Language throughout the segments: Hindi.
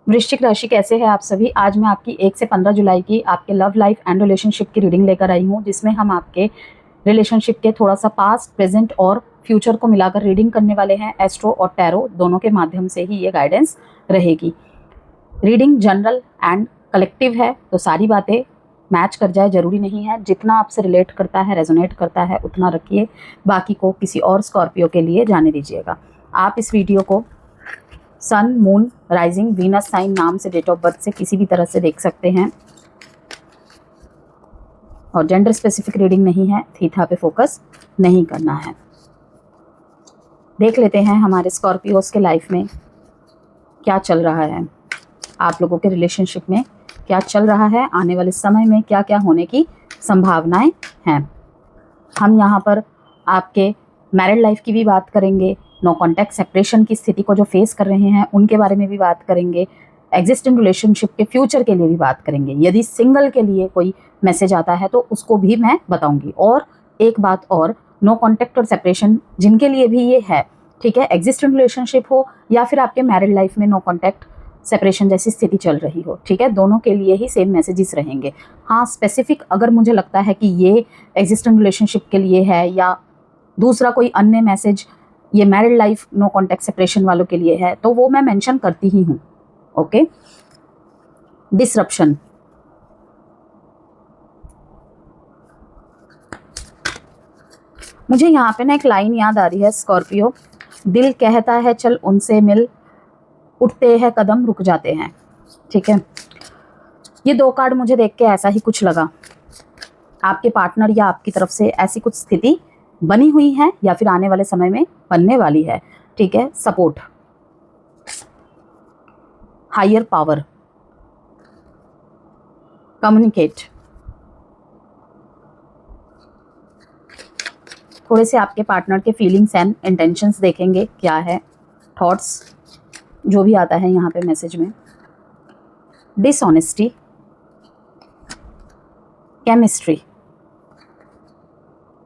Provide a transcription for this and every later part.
वृश्चिक राशि कैसे है आप सभी। आज मैं आपकी 1 से 15 जुलाई की आपके लव लाइफ एंड रिलेशनशिप की रीडिंग लेकर आई हूँ, जिसमें हम आपके रिलेशनशिप के थोड़ा सा पास्ट, प्रेजेंट और फ्यूचर को मिलाकर रीडिंग करने वाले हैं। एस्ट्रो और टैरो दोनों के माध्यम से ही ये गाइडेंस रहेगी। रीडिंग जनरल एंड कलेक्टिव है, तो सारी बातें मैच कर जाए जरूरी नहीं है। जितना आपसे रिलेट करता है, रेजोनेट करता है, उतना रखिए, बाकी को किसी और स्कॉर्पियो के लिए जाने दीजिएगा। आप इस वीडियो को सन, मून, राइजिंग, वीनस साइन नाम से, डेट ऑफ बर्थ से किसी भी तरह से देख सकते हैं। और जेंडर स्पेसिफिक रीडिंग नहीं है, थीथा पे फोकस नहीं करना है। देख लेते हैं हमारे स्कॉर्पियोस के लाइफ में क्या चल रहा है, आप लोगों के रिलेशनशिप में क्या चल रहा है, आने वाले समय में क्या क्या होने की संभावनाएं हैं। हम यहाँ पर आपके मैरिड लाइफ की भी बात करेंगे, नो कॉन्टैक्ट सेपरेशन की स्थिति को जो फेस कर रहे हैं उनके बारे में भी बात करेंगे, एग्जिस्टिंग रिलेशनशिप के फ्यूचर के लिए भी बात करेंगे। यदि सिंगल के लिए कोई मैसेज आता है तो उसको भी मैं बताऊंगी। और एक बात और, नो कॉन्टैक्ट और सेपरेशन जिनके लिए भी ये है, ठीक है, एग्जिस्टिंग रिलेशनशिप हो या फिर आपके मैरिड लाइफ में नो कॉन्टैक्ट सेपरेशन जैसी स्थिति चल रही हो, ठीक है, दोनों के लिए ही सेम मैसेजेस रहेंगे। हाँ, स्पेसिफिक अगर मुझे लगता है कि ये एग्जिस्टिंग रिलेशनशिप के लिए है या दूसरा कोई अन्य मैसेज ये married life no contact separation वालों के लिए है, तो वो मैं मेंशन करती ही हूँ। ओके, डिसरप्शन, मुझे यहाँ पे ना एक लाइन याद आ रही है, स्कॉर्पियो, दिल कहता है चल उनसे मिल, उठते हैं कदम रुक जाते हैं। ठीक है, ये दो कार्ड मुझे देख के ऐसा ही कुछ लगा। आपके पार्टनर या आपकी तरफ से ऐसी कुछ स्थिति बनी हुई है या फिर आने वाले समय में बनने वाली है। ठीक है, सपोर्ट, हायर पावर, कम्युनिकेट, थोड़े से आपके पार्टनर के फीलिंग्स एंड इंटेंशंस देखेंगे क्या है, थॉट्स जो भी आता है यहाँ पे मैसेज में। Dishonesty, chemistry,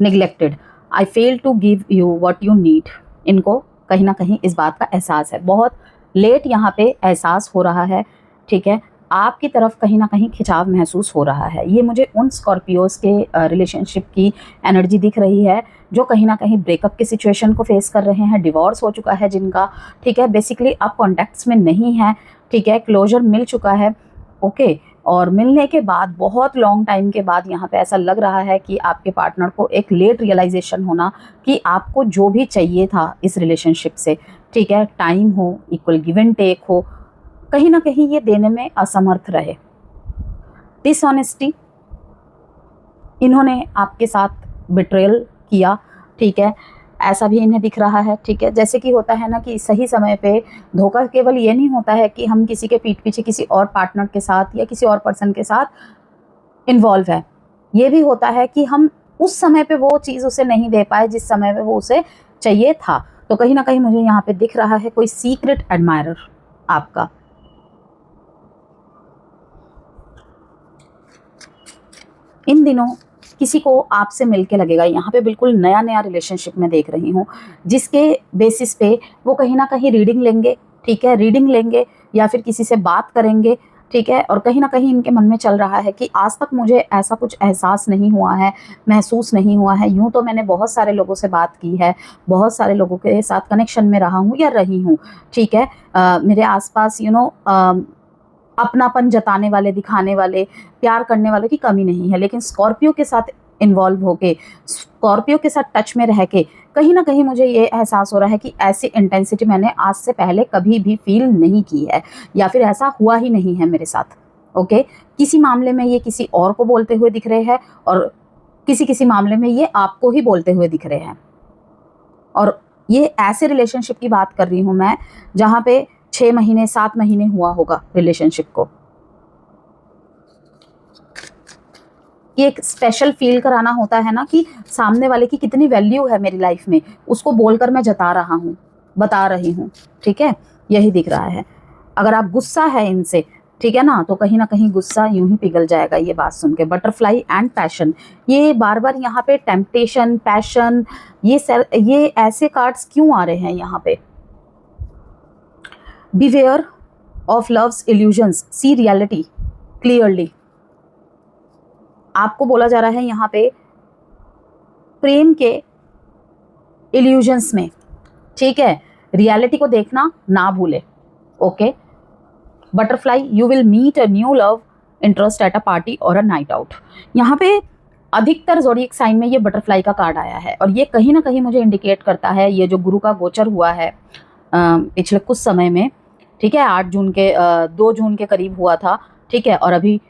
neglected, I fail to give you what you need. इनको कहीं ना कहीं इस बात का एहसास है, बहुत लेट यहाँ पे एहसास हो रहा है। ठीक है, आपकी तरफ कहीं ना कहीं खिंचाव महसूस हो रहा है। ये मुझे उन स्कॉर्पियोज के रिलेशनशिप की एनर्जी दिख रही है जो कहीं ना कहीं ब्रेकअप की सिचुएशन को फेस कर रहे हैं, डिवोर्स हो चुका है जिनका, ठीक है, बेसिकली अब कॉन्टैक्ट्स में नहीं है, ठीक है, क्लोजर मिल चुका है। ओके, और मिलने के बाद बहुत लॉन्ग टाइम के बाद यहाँ पे ऐसा लग रहा है कि आपके पार्टनर को एक लेट रियलाइजेशन होना कि आपको जो भी चाहिए था इस रिलेशनशिप से, ठीक है, टाइम हो, इक्वल गिव एंड टेक हो, कहीं ना कहीं ये देने में असमर्थ रहे। डिसऑनेस्टी, इन्होंने आपके साथ बिट्रेयल किया, ठीक है, ऐसा भी इन्हें दिख रहा है। ठीक है, जैसे कि होता है ना कि सही समय पे धोखा केवल ये नहीं होता है कि हम किसी के पीठ पीछे किसी और पार्टनर के साथ या किसी और पर्सन के साथ इन्वॉल्व है, ये भी होता है कि हम उस समय पे वो चीज़ उसे नहीं दे पाए जिस समय पे वो उसे चाहिए था। तो कहीं ना कहीं मुझे यहाँ पे दिख रहा है कोई सीक्रेट एडमायरर आपका। इन दिनों किसी को आपसे मिलके लगेगा, यहाँ पे बिल्कुल नया नया रिलेशनशिप में देख रही हूँ, जिसके बेसिस पे वो कहीं ना कहीं रीडिंग लेंगे, ठीक है, रीडिंग लेंगे या फिर किसी से बात करेंगे, ठीक है, और कहीं ना कहीं इनके मन में चल रहा है कि आज तक मुझे ऐसा कुछ एहसास नहीं हुआ है, महसूस नहीं हुआ है। यूँ तो मैंने बहुत सारे लोगों से बात की है, बहुत सारे लोगों के साथ कनेक्शन में रहा हूँ या रही हूँ, ठीक है, मेरे आसपास अपनापन जताने वाले, दिखाने वाले, प्यार करने वालों की कमी नहीं है, लेकिन स्कॉर्पियो के साथ इन्वॉल्व होके, स्कॉर्पियो के साथ टच में रह के कहीं ना कहीं मुझे ये एहसास हो रहा है कि ऐसी इंटेंसिटी मैंने आज से पहले कभी भी फील नहीं की है या फिर ऐसा हुआ ही नहीं है मेरे साथ। ओके, किसी मामले में ये किसी और को बोलते हुए दिख रहे हैं और किसी किसी मामले में ये आपको ही बोलते हुए दिख रहे हैं। और ये ऐसे रिलेशनशिप की बात कर रही हूँ मैं जहाँ पे 6 महीने 7 महीने हुआ होगा रिलेशनशिप को। ये एक स्पेशल फील कराना होता है ना कि सामने वाले की कितनी वैल्यू है मेरी लाइफ में, उसको बोलकर मैं जता रहा हूँ, बता रही हूँ, ठीक है, यही दिख रहा है। अगर आप गुस्सा है इनसे, ठीक है ना, तो कहीं ना कहीं गुस्सा यूं ही पिघल जाएगा ये बात सुन के। बटरफ्लाई एंड पैशन, ये बार बार यहाँ पे टेम्पटेशन, पैशन, ये ऐसे कार्ड्स क्यों आ रहे हैं यहाँ पे? Beware, of loves illusions see reality clearly. आपको बोला जा रहा है यहाँ पे प्रेम के इल्यूजन्स में, ठीक है, रियलिटी को देखना ना भूले। Okay, butterfly, you will meet a new love interest at a party और अ नाइट आउट। यहाँ पे अधिकतर ज़ोडिएक साइन में ये बटरफ्लाई का कार्ड आया है और ये कहीं ना कहीं मुझे इंडिकेट करता है, ये जो गुरु का गोचर हुआ है पिछले कुछ समय में, ठीक है, 2 जून के करीब हुआ था, ठीक है, और अभी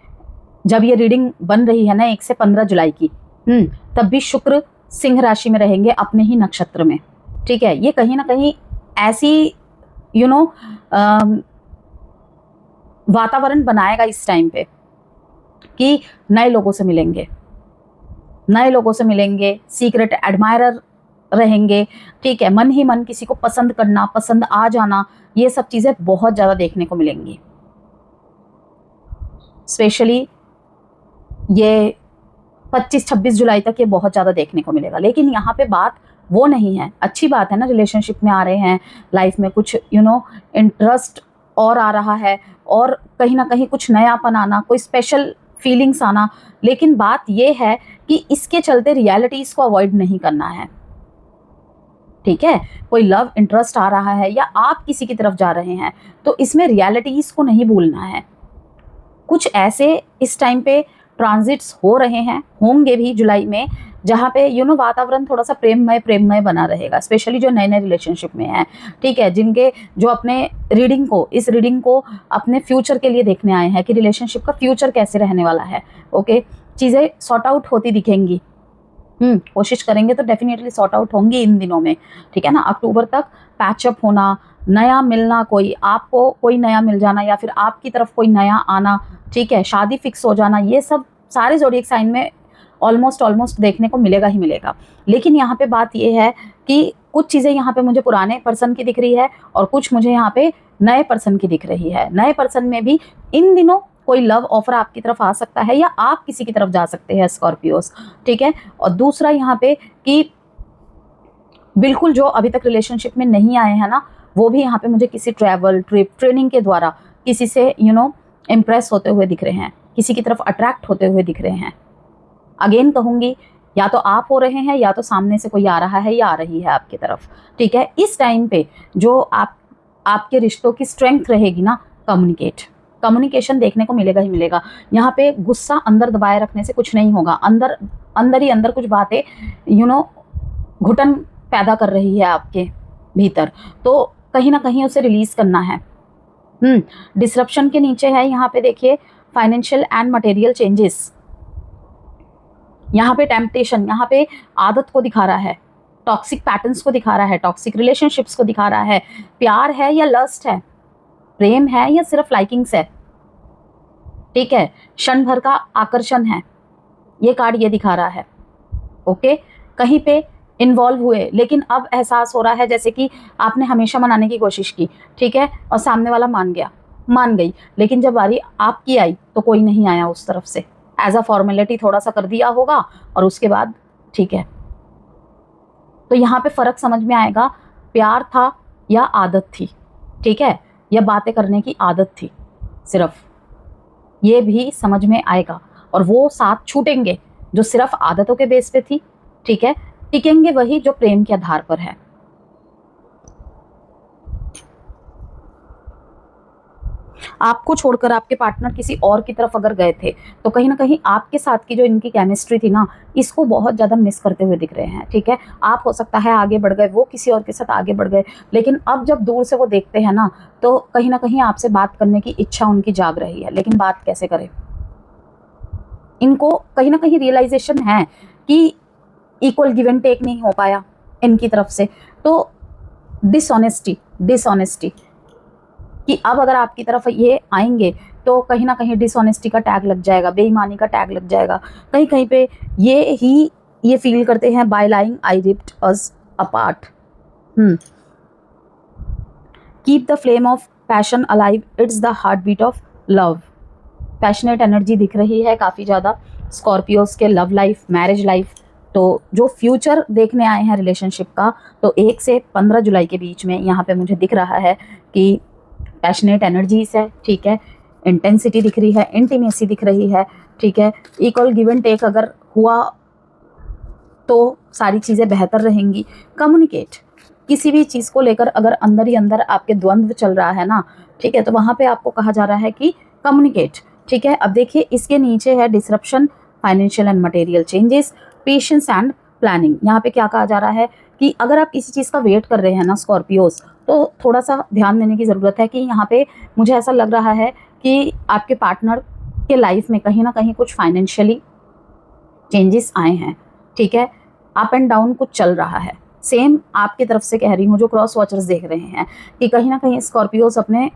जब ये रीडिंग बन रही है ना 1 से 15 जुलाई की, तब भी शुक्र सिंह राशि में रहेंगे अपने ही नक्षत्र में, ठीक है। ये कहीं ना कहीं ऐसी वातावरण बनाएगा इस टाइम पे कि नए लोगों से मिलेंगे, सीक्रेट एडमायरर रहेंगे, ठीक है, मन ही मन किसी को पसंद करना, पसंद आ जाना, ये सब चीज़ें बहुत ज़्यादा देखने को मिलेंगी। स्पेशली ये 25-26 जुलाई तक ये बहुत ज़्यादा देखने को मिलेगा। लेकिन यहाँ पे बात वो नहीं है, अच्छी बात है ना, रिलेशनशिप में आ रहे हैं, लाइफ में कुछ इंटरेस्ट और आ रहा है और कहीं ना कहीं कुछ नयापन आना, कोई स्पेशल फीलिंग्स आना। लेकिन बात ये है कि इसके चलते रियलिटीज़ को अवॉइड नहीं करना है, ठीक है। कोई लव इंटरेस्ट आ रहा है या आप किसी की तरफ जा रहे हैं तो इसमें रियलिटीज़ को नहीं भूलना है। कुछ ऐसे इस टाइम पे ट्रांजिट्स हो रहे हैं, होंगे भी जुलाई में, जहाँ पे वातावरण थोड़ा सा प्रेममय बना रहेगा, स्पेशली जो नए रिलेशनशिप में है, ठीक है, जिनके जो अपने इस रीडिंग को अपने फ्यूचर के लिए देखने आए हैं कि रिलेशनशिप का फ्यूचर कैसे रहने वाला है। ओके, चीज़ें सॉर्ट आउट होती दिखेंगी, कोशिश करेंगे तो डेफिनेटली सॉर्ट आउट होंगी इन दिनों में, ठीक है ना। अक्टूबर तक पैचअप होना, नया मिलना, कोई आपको कोई नया मिल जाना या फिर आपकी तरफ कोई नया आना, ठीक है, शादी फिक्स हो जाना, ये सब सारे ज़ोडिएक साइन में ऑलमोस्ट देखने को मिलेगा ही मिलेगा। लेकिन यहाँ पे बात ये है कि कुछ चीज़ें यहाँ पे मुझे पुराने पर्सन की दिख रही है और कुछ मुझे यहाँ पे नए पर्सन की दिख रही है। नए पर्सन में भी इन दिनों कोई लव ऑफर आपकी तरफ आ सकता है या आप किसी की तरफ जा सकते हैं, स्कॉर्पियोस, ठीक है। और दूसरा यहाँ पे कि बिल्कुल जो अभी तक रिलेशनशिप में नहीं आए हैं ना, वो भी यहाँ पे मुझे किसी ट्रैवल, ट्रिप, ट्रेनिंग के द्वारा किसी से इम्प्रेस होते हुए दिख रहे हैं, किसी की तरफ अट्रैक्ट होते हुए दिख रहे हैं। अगेन कहूँगी, या तो आप हो रहे हैं या तो सामने से कोई आ रहा है या आ रही है आपकी तरफ, ठीक है। इस टाइम पे जो आपके रिश्तों की स्ट्रेंथ रहेगी ना, कम्युनिकेशन देखने को मिलेगा ही मिलेगा। यहाँ पे गुस्सा अंदर दबाए रखने से कुछ नहीं होगा, अंदर ही अंदर कुछ बातें घुटन पैदा कर रही है आपके भीतर, तो कहीं ना कहीं उसे रिलीज करना है। डिसरप्शन के नीचे है यहाँ पे देखिए फाइनेंशियल एंड मटेरियल चेंजेस, यहाँ पे टेम्पटेशन, यहाँ पे आदत को दिखा रहा है, टॉक्सिक पैटर्न्स को दिखा रहा है, टॉक्सिक रिलेशनशिप्स को दिखा रहा है। प्यार है या लस्ट है, प्रेम है या सिर्फ लाइकिंग्स है, ठीक है, क्षण भर का आकर्षण है, ये कार्ड ये दिखा रहा है। ओके, कहीं पे इन्वॉल्व हुए लेकिन अब एहसास हो रहा है जैसे कि आपने हमेशा मनाने की कोशिश की, ठीक है, और सामने वाला मान गई, लेकिन जब बारी आपकी आई तो कोई नहीं आया उस तरफ से, एज अ फॉर्मेलिटी थोड़ा सा कर दिया होगा और उसके बाद ठीक है। तो यहाँ पे फर्क समझ में आएगा, प्यार था या आदत थी, ठीक है, या बातें करने की आदत थी, सिर्फ ये भी समझ में आएगा। और वो साथ छूटेंगे जो सिर्फ आदतों के बेस पे थी, ठीक है, टिकेंगे वही जो प्रेम के आधार पर है। आपको छोड़कर आपके पार्टनर किसी और की तरफ अगर गए थे तो कहीं ना कहीं आपके साथ की जो इनकी केमिस्ट्री थी ना, इसको बहुत ज़्यादा मिस करते हुए दिख रहे हैं, ठीक है। आप हो सकता है आगे बढ़ गए, वो किसी और के साथ आगे बढ़ गए, लेकिन अब जब दूर से वो देखते हैं ना तो कहीं ना कहीं आपसे बात करने की इच्छा उनकी जाग रही है, लेकिन बात कैसे करें। इनको कहीं ना कहीं रियलाइजेशन है कि इक्वल गिव एंड टेक नहीं हो पाया इनकी तरफ से, तो डिसऑनेस्टी कि अब अगर आपकी तरफ ये आएंगे तो कहीं ना कहीं डिसऑनेस्टी का टैग लग जाएगा, बेईमानी का टैग लग जाएगा, कहीं कहीं पे ये फील करते हैं by lying I ripped us apart. Keep the flame of passion alive, it's the heart beat of love. Passionate energy दिख रही है काफ़ी ज़्यादा स्कॉर्पियोज के लव लाइफ, मैरिज लाइफ। तो जो फ्यूचर देखने आए हैं रिलेशनशिप का, तो 1 से 15 जुलाई के बीच में यहाँ पे मुझे दिख रहा है कि पैशनेट एनर्जीज है, ठीक है, इंटेंसिटी दिख रही है, इंटीमेसी दिख रही है, ठीक है, इक्वल गिव एंड टेक अगर हुआ तो सारी चीज़ें बेहतर रहेंगी। कम्युनिकेट, किसी भी चीज़ को लेकर अगर अंदर ही अंदर आपके द्वंद्व चल रहा है ना, ठीक है, तो वहाँ पे आपको कहा जा रहा है कि कम्युनिकेट, ठीक है। अब देखिए इसके नीचे है disruption, financial and material changes, patience and planning. यहाँ पे क्या कहा जा रहा है कि अगर आप किसी चीज़ का वेट कर रहे हैं ना स्कॉर्पियोज, तो थोड़ा सा ध्यान देने की ज़रूरत है कि यहाँ पे मुझे ऐसा लग रहा है कि आपके पार्टनर के लाइफ में कहीं ना कहीं कुछ फाइनेंशियली चेंजेस आए हैं, ठीक है, अप एंड डाउन कुछ चल रहा है। सेम आपकी तरफ से कह रही हूँ जो क्रॉस वॉचर्स देख रहे हैं कि कहीं ना कहीं स्कॉर्पियोज अपने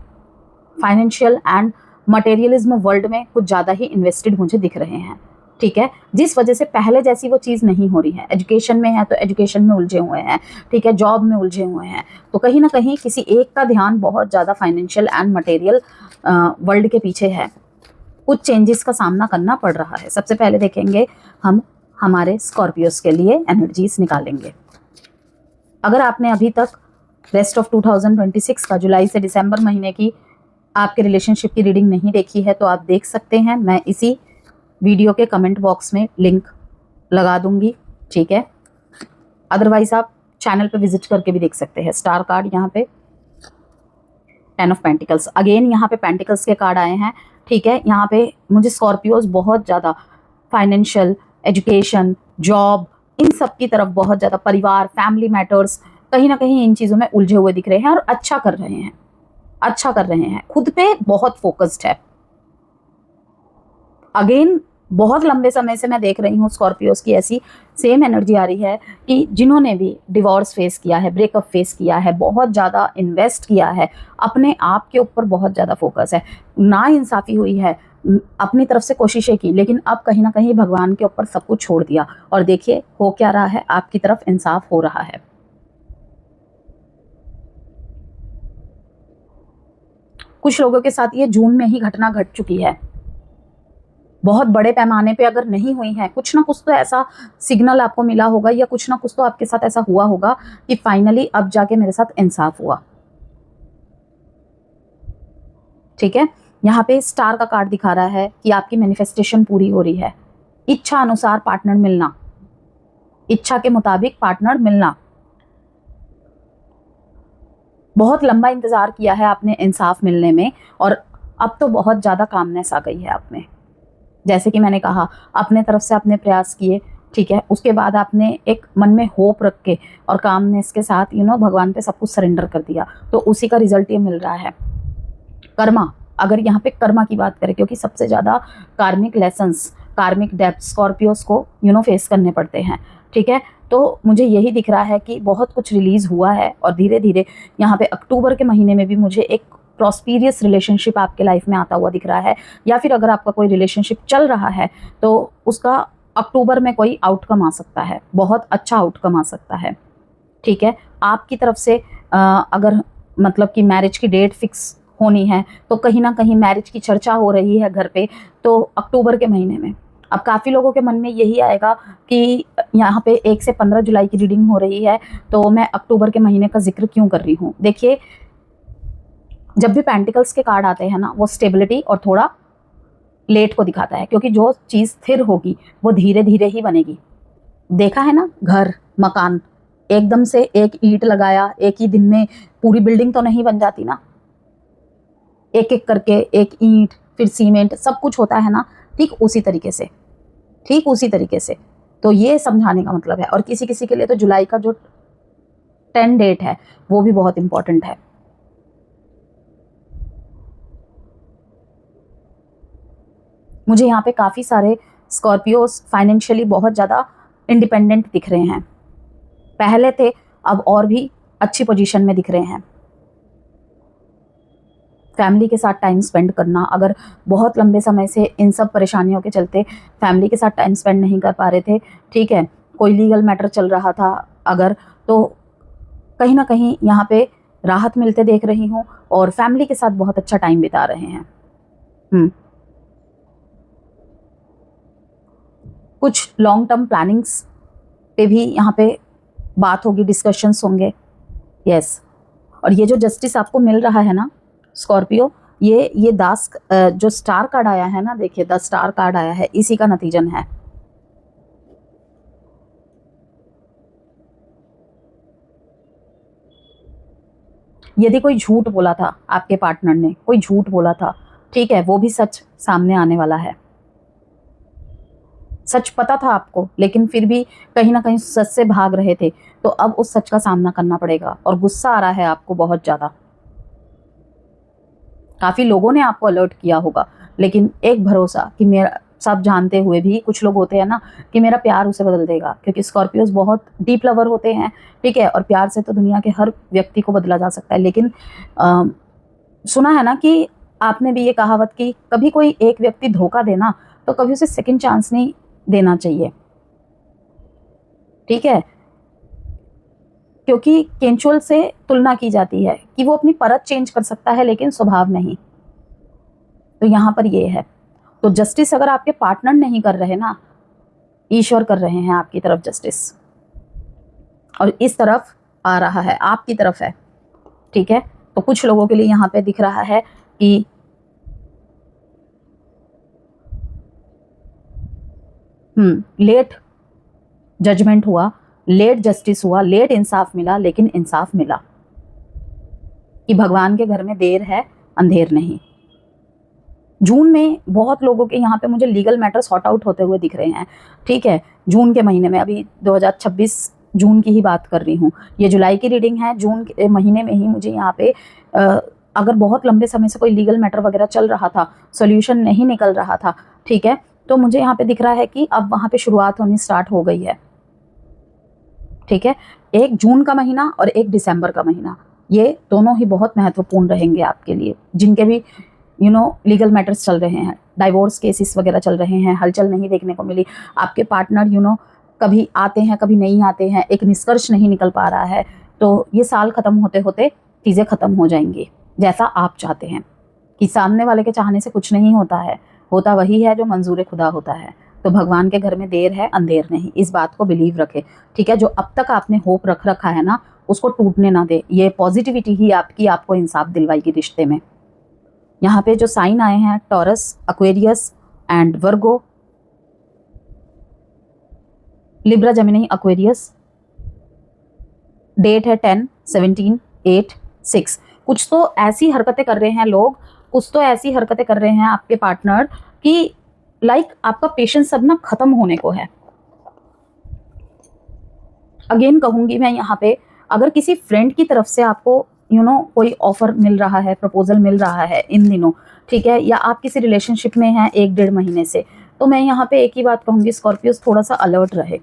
फाइनेंशियल एंड मटेरियलिज्म वर्ल्ड में कुछ ज़्यादा ही इन्वेस्टेड मुझे दिख रहे हैं, ठीक है, जिस वजह से पहले जैसी वो चीज़ नहीं हो रही है। एजुकेशन में है तो एजुकेशन में उलझे हुए हैं, ठीक है, जॉब में उलझे हुए हैं, तो कहीं ना कहीं किसी एक का ध्यान बहुत ज़्यादा फाइनेंशियल एंड मटेरियल वर्ल्ड के पीछे है, कुछ चेंजेस का सामना करना पड़ रहा है। सबसे पहले देखेंगे हम हमारे स्कॉर्पियोस के लिए एनर्जीज निकालेंगे। अगर आपने अभी तक रेस्ट ऑफ 2026 का जुलाई से दिसंबर महीने की आपके रिलेशनशिप की रीडिंग नहीं देखी है तो आप देख सकते हैं, मैं इसी वीडियो के कमेंट बॉक्स में लिंक लगा दूंगी, ठीक है। अदरवाइज आप चैनल पे विजिट करके भी देख सकते हैं। स्टार कार्ड यहाँ पे 10 ऑफ पेंटिकल्स, अगेन यहाँ पे पेंटिकल्स के कार्ड आए हैं, ठीक है। यहाँ पे मुझे स्कॉर्पियोज बहुत ज़्यादा फाइनेंशियल, एजुकेशन, जॉब, इन सब की तरफ बहुत ज़्यादा, परिवार, फैमिली मैटर्स, कहीं ना कहीं इन चीज़ों में उलझे हुए दिख रहे हैं और अच्छा कर रहे हैं, अच्छा कर रहे हैं, खुद पे बहुत फोकस्ड है। अगेन बहुत लंबे समय से मैं देख रही हूँ स्कॉर्पियोज की ऐसी सेम एनर्जी आ रही है कि जिन्होंने भी डिवोर्स फेस किया है, ब्रेकअप फेस किया है, बहुत ज़्यादा इन्वेस्ट किया है, अपने आप के ऊपर बहुत ज़्यादा फोकस है, ना इंसाफ़ी हुई है, अपनी तरफ से कोशिशें की, लेकिन अब कहीं ना कहीं भगवान के ऊपर सब कुछ छोड़ दिया और देखिए हो क्या रहा है, आपकी तरफ इंसाफ हो रहा है। कुछ लोगों के साथ ये जून में ही घटना घट चुकी है, बहुत बड़े पैमाने पे अगर नहीं हुई है, कुछ ना कुछ तो ऐसा सिग्नल आपको मिला होगा या कुछ ना कुछ तो आपके साथ ऐसा हुआ होगा कि फाइनली अब जाके मेरे साथ इंसाफ हुआ, ठीक है। यहाँ पे स्टार का कार्ड दिखा रहा है कि आपकी मैनिफेस्टेशन पूरी हो रही है, इच्छा अनुसार पार्टनर मिलना, इच्छा के मुताबिक पार्टनर मिलना। बहुत लंबा इंतजार किया है आपने इंसाफ मिलने में और अब तो बहुत ज़्यादा कामनेस आ गई है आप में। जैसे कि मैंने कहा, अपने तरफ से आपने प्रयास किए, ठीक है, उसके बाद आपने एक मन में होप रख के और कामनेस के साथ भगवान पे सब कुछ सरेंडर कर दिया, तो उसी का रिजल्ट ये मिल रहा है। कर्मा, अगर यहाँ पे कर्मा की बात करें, क्योंकि सबसे ज़्यादा कार्मिक लेसन्स, कार्मिक डेप्थ स्कॉर्पियोस को फेस करने पड़ते हैं, ठीक है, तो मुझे यही दिख रहा है कि बहुत कुछ रिलीज़ हुआ है और धीरे धीरे यहाँ पे अक्टूबर के महीने में भी मुझे एक प्रॉस्पीरियस रिलेशनशिप आपके लाइफ में आता हुआ दिख रहा है, या फिर अगर आपका कोई रिलेशनशिप चल रहा है तो उसका अक्टूबर में कोई आउटकम आ सकता है, बहुत अच्छा आउटकम आ सकता है, ठीक है। आपकी तरफ से अगर मतलब कि मैरिज की डेट फिक्स होनी है तो कहीं ना कहीं मैरिज की चर्चा हो रही है घर पे, तो अक्टूबर के महीने में अब काफ़ी लोगों के मन में यही आएगा कि यहाँ पे 1 से 15 जुलाई की रीडिंग हो रही है तो मैं अक्टूबर के महीने का जिक्र क्यों कर रही हूँ। देखिए, जब भी पेंटिकल्स के कार्ड आते हैं ना, वो स्टेबिलिटी और थोड़ा लेट को दिखाता है, क्योंकि जो चीज़ स्थिर होगी वो धीरे धीरे ही बनेगी। देखा है ना, घर मकान एकदम से एक ईंट लगाया एक ही दिन में पूरी बिल्डिंग तो नहीं बन जाती ना, एक एक करके, एक ईंट फिर सीमेंट सब कुछ होता है ना, ठीक उसी तरीके से, ठीक उसी तरीके से। तो ये समझाने का मतलब है। और किसी किसी के लिए तो जुलाई का जो 10 डेट है वो भी बहुत इंपॉर्टेंट है। मुझे यहाँ पे काफ़ी सारे स्कॉर्पियोस फाइनेंशियली बहुत ज़्यादा इंडिपेंडेंट दिख रहे हैं, पहले थे अब और भी अच्छी पोजीशन में दिख रहे हैं। फैमिली के साथ टाइम स्पेंड करना, अगर बहुत लंबे समय से इन सब परेशानियों के चलते फैमिली के साथ टाइम स्पेंड नहीं कर पा रहे थे, ठीक है, कोई लीगल मैटर चल रहा था अगर, तो कहीं ना कहीं यहाँ पे राहत मिलते देख रही हूँ और फैमिली के साथ बहुत अच्छा टाइम बिता रहे हैं। कुछ लॉन्ग टर्म प्लानिंग्स पे भी यहाँ पे बात होगी, डिस्कशंस होंगे। यस, और ये जो जस्टिस आपको मिल रहा है ना, स्कॉर्पियो, ये दास जो स्टार कार्ड आया है ना, देखिए 10 स्टार कार्ड आया है, इसी का नतीजन है। यदि कोई झूठ बोला था, आपके पार्टनर ने कोई झूठ बोला था, ठीक है, वो भी सच सामने आने वाला है। सच पता था आपको, लेकिन फिर भी कहीं ना कहीं सच से भाग रहे थे, तो अब उस सच का सामना करना पड़ेगा। और गुस्सा आ रहा है आपको बहुत ज़्यादा। काफ़ी लोगों ने आपको अलर्ट किया होगा, लेकिन एक भरोसा कि मेरा, सब जानते हुए भी कुछ लोग होते हैं ना कि मेरा प्यार उसे बदल देगा, क्योंकि स्कॉर्पियोज बहुत डीप लवर होते हैं, ठीक है, और प्यार से तो दुनिया के हर व्यक्ति को बदला जा सकता है। लेकिन सुना है ना कि आपने भी ये कहावत की, कभी कोई एक व्यक्ति धोखा देना तो कभी उसे सेकंड चांस नहीं देना चाहिए, ठीक है, क्योंकि केंचुअल से तुलना की जाती है कि वो अपनी परत चेंज कर सकता है लेकिन स्वभाव नहीं। तो यहाँ पर ये है। तो जस्टिस अगर आपके पार्टनर नहीं कर रहे ना, ईश्वर कर रहे हैं आपकी तरफ जस्टिस, और इस तरफ आ रहा है, आपकी तरफ है, ठीक है। तो कुछ लोगों के लिए यहाँ पे दिख रहा है कि लेट जजमेंट हुआ, लेट जस्टिस हुआ, लेट इंसाफ मिला, लेकिन इंसाफ मिला कि भगवान के घर में देर है अंधेर नहीं। जून में बहुत लोगों के यहाँ पे मुझे लीगल मैटर सॉर्ट आउट होते हुए दिख रहे हैं, ठीक है, जून के महीने में। अभी 2026 जून की ही बात कर रही हूँ, ये जुलाई की रीडिंग है। जून के महीने में ही मुझे यहाँ पे अगर बहुत लंबे समय से कोई लीगल मैटर वगैरह चल रहा था, सोल्यूशन नहीं निकल रहा था, ठीक है, तो मुझे यहाँ पे दिख रहा है कि अब वहाँ पे शुरुआत होनी स्टार्ट हो गई है, ठीक है। एक जून का महीना और एक दिसंबर का महीना, ये दोनों ही बहुत महत्वपूर्ण रहेंगे आपके लिए, जिनके भी लीगल मैटर्स चल रहे हैं, डाइवोर्स केसेस वगैरह चल रहे हैं, हलचल नहीं देखने को मिली, आपके पार्टनर कभी आते हैं कभी नहीं आते हैं, एक निष्कर्ष नहीं निकल पा रहा है, तो ये साल ख़त्म होते होते चीज़ें ख़त्म हो जाएंगी जैसा आप चाहते हैं। कि सामने वाले के चाहने से कुछ नहीं होता है, होता वही है जो मंजूर खुदा होता है। तो भगवान के घर में देर है अंधेर नहीं, इस बात को बिलीव रखे, ठीक है। जो अब तक आपने होप रख रखा है ना, उसको टूटने ना दे। ये पॉजिटिविटी ही आपको इंसाफ दिलवाएगी रिश्ते में। यहाँ पे जो साइन आए हैं, Taurus, Aquarius and Virgo, Libra, Gemini, Aquarius, date है 10, 17, 8, 6। कुछ तो ऐसी हरकतें कर रहे हैं लोग, कुछ तो ऐसी हरकतें कर रहे हैं आपके पार्टनर कि लाइक आपका पेशेंस सब ना खत्म होने को है। अगेन कहूंगी मैं यहाँ पे, अगर किसी फ्रेंड की तरफ से आपको कोई ऑफर मिल रहा है, प्रपोजल मिल रहा है इन दिनों, ठीक है, या आप किसी रिलेशनशिप में हैं 1-1.5 महीने से, तो मैं यहाँ पे एक ही बात कहूँगी, स्कॉर्पियोस थोड़ा सा अलर्ट रहे,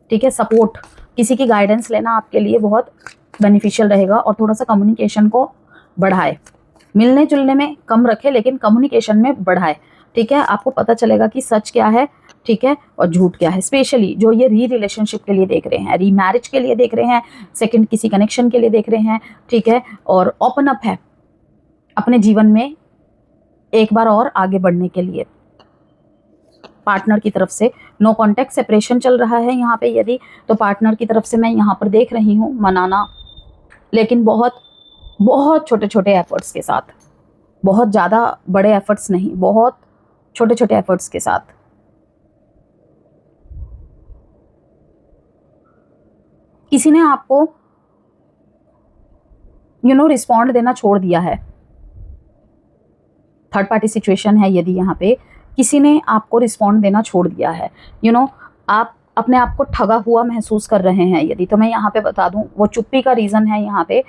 ठीक है। सपोर्ट, किसी की गाइडेंस लेना आपके लिए बहुत बेनिफिशियल रहेगा, और थोड़ा सा कम्युनिकेशन को बढ़ाए, मिलने जुलने में कम रखे लेकिन कम्युनिकेशन में बढ़ाए, ठीक है। आपको पता चलेगा कि सच क्या है, ठीक है, और झूठ क्या है। स्पेशली जो ये रिलेशनशिप के लिए देख रहे हैं, रीमैरिज के लिए देख रहे हैं, सेकंड किसी कनेक्शन के लिए देख रहे हैं, ठीक है, और ओपन अप है अपने जीवन में एक बार और आगे बढ़ने के लिए। पार्टनर की तरफ से नो कॉन्टैक्ट सेपरेशन चल रहा है यहाँ पे, यदि तो पार्टनर की तरफ से मैं यहाँ पर देख रही हूँ मनाना, लेकिन बहुत बहुत छोटे छोटे एफर्ट्स के साथ, बहुत ज़्यादा बड़े एफर्ट्स नहीं, बहुत छोटे छोटे एफर्ट्स के साथ। किसी ने आपको रिस्पॉन्ड देना छोड़ दिया है, थर्ड पार्टी सिचुएशन है यदि यहाँ पे किसी ने आपको रिस्पॉन्ड देना छोड़ दिया है, आप अपने आप को ठगा हुआ महसूस कर रहे हैं यदि, तो मैं यहाँ पे बता दूं, वो चुप्पी का रीज़न है यहाँ पे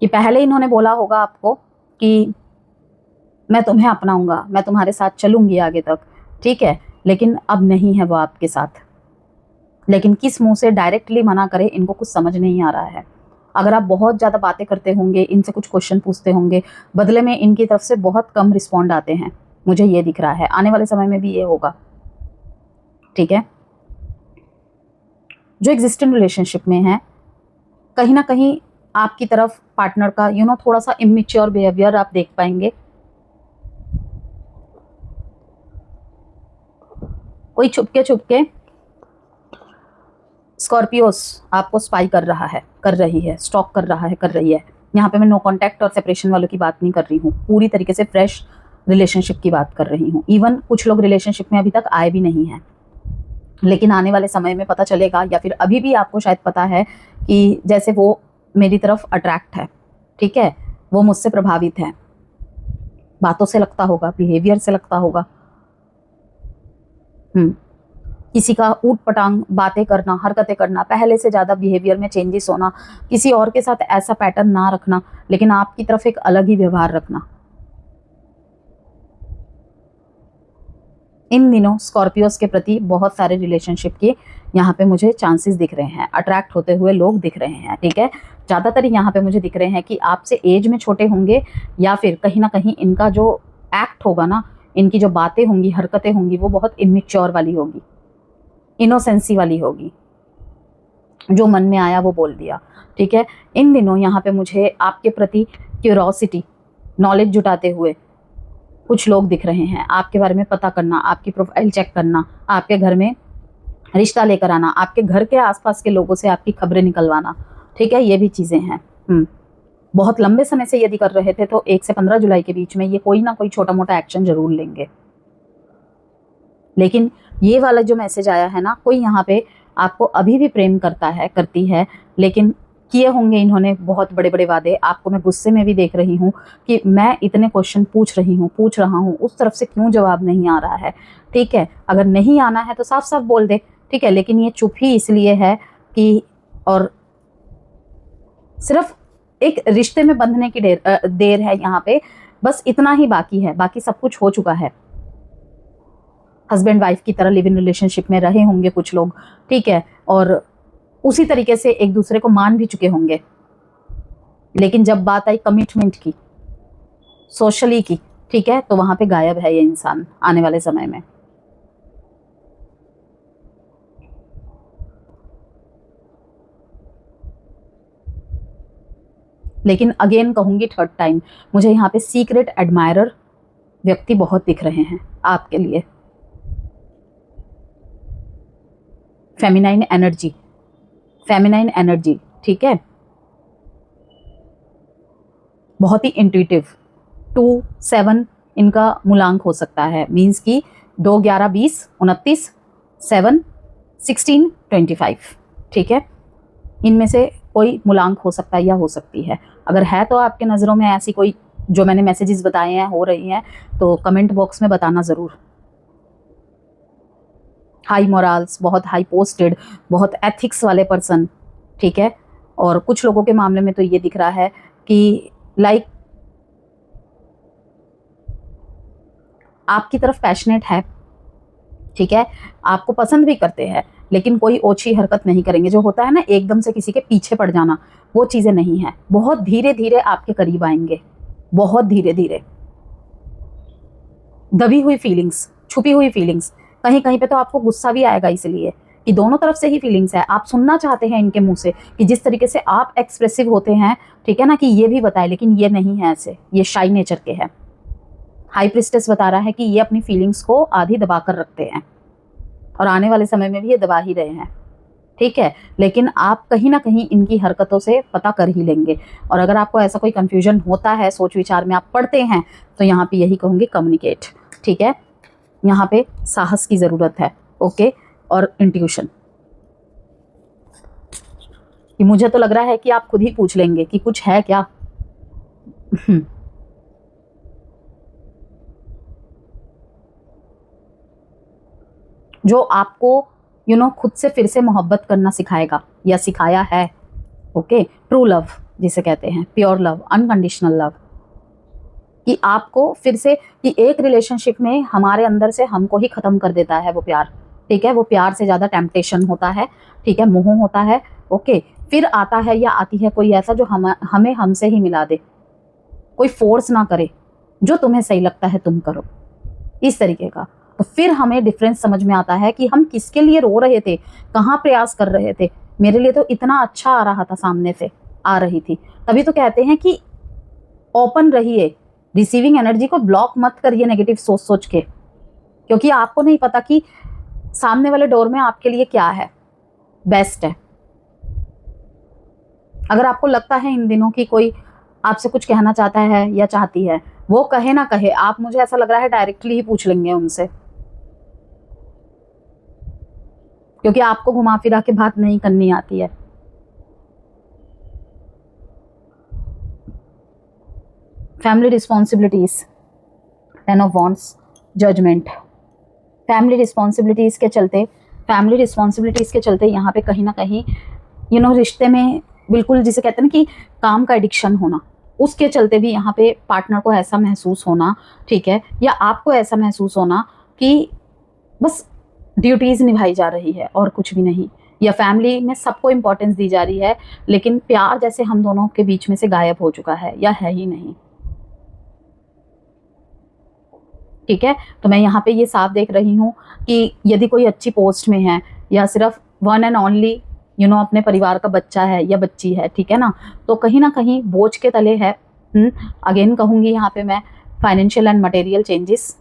कि पहले इन्होंने बोला होगा आपको कि मैं तुम्हें अपनाऊंगा, मैं तुम्हारे साथ चलूंगी आगे तक, ठीक है, लेकिन अब नहीं है वो आपके साथ। लेकिन किस मुंह से डायरेक्टली मना करे, इनको कुछ समझ नहीं आ रहा है। अगर आप बहुत ज़्यादा बातें करते होंगे, इनसे कुछ क्वेश्चन पूछते होंगे, बदले में इनकी तरफ से बहुत कम रिस्पॉन्ड आते हैं, मुझे ये दिख रहा है। आने वाले समय में भी ये होगा, ठीक है। जो एग्जिस्टिंग रिलेशनशिप में है, कहीं ना कहीं आपकी तरफ पार्टनर का थोड़ा सा इमेच्योर बिहेवियर आप देख पाएंगे। कोई छुपके स्कॉर्पियोस आपको स्पाई कर रहा है, कर रही है, स्टॉक कर रहा है, कर रही है, यहाँ पे मैं नो कॉन्टैक्ट और सेपरेशन वालों की बात नहीं कर रही हूँ, पूरी तरीके से फ्रेश रिलेशनशिप की बात कर रही हूँ। इवन कुछ लोग रिलेशनशिप में अभी तक आए भी नहीं हैं, लेकिन आने वाले समय में पता चलेगा, या फिर अभी भी आपको शायद पता है कि जैसे वो मेरी तरफ अट्रैक्ट है, ठीक है, वो मुझसे प्रभावित है, बातों से लगता होगा, बिहेवियर से लगता होगा। किसी का ऊट पटांग बातें करना, हरकतें करना, पहले से ज़्यादा बिहेवियर में चेंजेस होना, किसी और के साथ ऐसा पैटर्न ना रखना, लेकिन आपकी तरफ एक अलग ही व्यवहार रखना। इन दिनों स्कॉर्पियोस के प्रति बहुत सारे रिलेशनशिप के यहाँ पे मुझे चांसेस दिख रहे हैं, अट्रैक्ट होते हुए लोग दिख रहे हैं, ठीक है। ज़्यादातर यहाँ पे मुझे दिख रहे हैं कि आपसे एज में छोटे होंगे, या फिर कहीं ना कहीं इनका जो एक्ट होगा ना, इनकी जो बातें होंगी, हरकतें होंगी, वो बहुत इमेच्योर वाली होगी, इनोसेंसी वाली होगी, जो मन में आया वो बोल दिया, ठीक है। इन दिनों यहाँ पे मुझे आपके प्रति क्यूरोसिटी, नॉलेज जुटाते हुए कुछ लोग दिख रहे हैं, आपके बारे में पता करना, आपकी प्रोफाइल चेक करना, आपके घर में रिश्ता लेकर आना, आपके घर के आसपास के लोगों से आपकी खबरें निकलवाना, ठीक है, ये भी चीज़ें हैं। बहुत लंबे समय से यदि कर रहे थे तो 1 से 15 जुलाई के बीच में ये कोई ना कोई छोटा मोटा एक्शन जरूर लेंगे। लेकिन ये वाला जो मैसेज आया है ना, कोई यहाँ पे आपको अभी भी प्रेम करता है, करती है, लेकिन किए होंगे इन्होंने बहुत बड़े बड़े वादे। आपको मैं गुस्से में भी देख रही हूँ कि मैं इतने क्वेश्चन पूछ रहा हूँ, उस तरफ से क्यों जवाब नहीं आ रहा है, ठीक है। अगर नहीं आना है तो साफ साफ बोल दे, ठीक है, लेकिन ये चुप ही इसलिए है कि, और सिर्फ एक रिश्ते में बंधने की देर है यहाँ पे, बस इतना ही बाकी है, बाकी सब कुछ हो चुका है। हस्बैंड वाइफ की तरह लिव इन रिलेशनशिप में रहे होंगे कुछ लोग, ठीक है, और उसी तरीके से एक दूसरे को मान भी चुके होंगे, लेकिन जब बात आई कमिटमेंट की, सोशली की, ठीक है, तो वहां पे गायब है ये इंसान आने वाले समय में। लेकिन अगेन कहूंगी, थर्ड टाइम, मुझे यहाँ पे सीक्रेट एडमायरर व्यक्ति बहुत दिख रहे हैं आपके लिए। फेमिनाइन एनर्जी, ठीक है, बहुत ही इंट्यूटिव। 2, 7 इनका मूलांक हो सकता है, मीन्स कि 2, 11, 20, 29, 7, 16, 25, ठीक है, इनमें से कोई मूलांक हो सकता है या हो सकती है। अगर है तो आपके नज़रों में ऐसी कोई जो मैंने मैसेजेस बताए हैं हो रही हैं, तो कमेंट बॉक्स में बताना ज़रूर। हाई मोरल्स, बहुत हाई पोस्टेड, बहुत एथिक्स वाले पर्सन, ठीक है, और कुछ लोगों के मामले में तो ये दिख रहा है कि लाइक आपकी तरफ पैशनेट है, ठीक है, आपको पसंद भी करते हैं, लेकिन कोई ओछी हरकत नहीं करेंगे। जो होता है ना एकदम से किसी के पीछे पड़ जाना, वो चीज़ें नहीं है। बहुत धीरे धीरे आपके करीब आएंगे, बहुत धीरे धीरे। दबी हुई फीलिंग्स, छुपी हुई फीलिंग्स, कहीं कहीं पे तो आपको गुस्सा भी आएगा, इसलिए कि दोनों तरफ से ही फीलिंग्स है। आप सुनना चाहते हैं इनके मुंह से कि जिस तरीके से आप एक्सप्रेसिव होते हैं, ठीक है ना, कि ये भी बताए, लेकिन ये नहीं है ऐसे, ये शाई नेचर के हैं। हाई प्रिस्टेस बता रहा है कि ये अपनी फीलिंग्स को आधी दबा कर रखते हैं, और आने वाले समय में भी ये दबा ही रहे हैं, ठीक है, लेकिन आप कहीं ना कहीं इनकी हरकतों से पता कर ही लेंगे। और अगर आपको ऐसा कोई कंफ्यूजन होता है, सोच विचार में आप पढ़ते हैं, तो यहाँ पे यही कहूँगी, कम्युनिकेट, ठीक है। यहाँ पे साहस की ज़रूरत है, ओके, और इंट्यूशन। कि मुझे तो लग रहा है कि आप खुद ही पूछ लेंगे कि कुछ है क्या। जो आपको खुद से फिर से मोहब्बत करना सिखाएगा या सिखाया है, ओके। ट्रू लव जिसे कहते हैं, प्योर लव, अनकंडीशनल लव, कि आपको फिर से, कि एक रिलेशनशिप में हमारे अंदर से हमको ही ख़त्म कर देता है वो प्यार, ठीक है। वो प्यार से ज़्यादा टेम्पटेशन होता है, ठीक है, मोह होता है, ओके। फिर आता है या आती है कोई ऐसा जो हमें हमसे ही मिला दे, कोई फोर्स ना करे, जो तुम्हें सही लगता है तुम करो, इस तरीके का। तो फिर हमें डिफरेंस समझ में आता है कि हम किसके लिए रो रहे थे, कहाँ प्रयास कर रहे थे। मेरे लिए तो इतना अच्छा आ रहा था, सामने से आ रही थी। तभी तो कहते हैं कि ओपन रहिए, रिसीविंग एनर्जी को ब्लॉक मत करिए नेगेटिव सोच सोच के, क्योंकि आपको नहीं पता कि सामने वाले डोर में आपके लिए क्या है, बेस्ट है। अगर आपको लगता है इन दिनों की कोई आपसे कुछ कहना चाहता है या चाहती है, वो कहे ना कहे, आप, मुझे ऐसा लग रहा है डायरेक्टली ही पूछ लेंगे उनसे, क्योंकि आपको घुमा फिरा के बात नहीं करनी आती है। Family responsibilities, 10 of wands, judgement. Family responsibilities के चलते यहाँ पे कहीं ना कहीं रिश्ते में बिल्कुल, जिसे कहते हैं ना कि काम का एडिक्शन होना, उसके चलते भी यहाँ पे पार्टनर को ऐसा महसूस होना, ठीक है, या आपको ऐसा महसूस होना कि बस ड्यूटीज निभाई जा रही है और कुछ भी नहीं, या फैमिली में सबको इम्पोर्टेंस दी जा रही है, लेकिन प्यार जैसे हम दोनों के बीच में से गायब हो चुका है या है ही नहीं। ठीक है, तो मैं यहाँ पे ये साफ देख रही हूँ कि यदि कोई अच्छी पोस्ट में है या सिर्फ वन एंड ओनली अपने परिवार का बच्चा है या बच्ची है, ठीक है ना, तो कहीं ना कहीं बोझ के तले है। अगेन कहूँगी यहाँ पे मैं, फाइनेंशियल एंड मटेरियल चेंजेस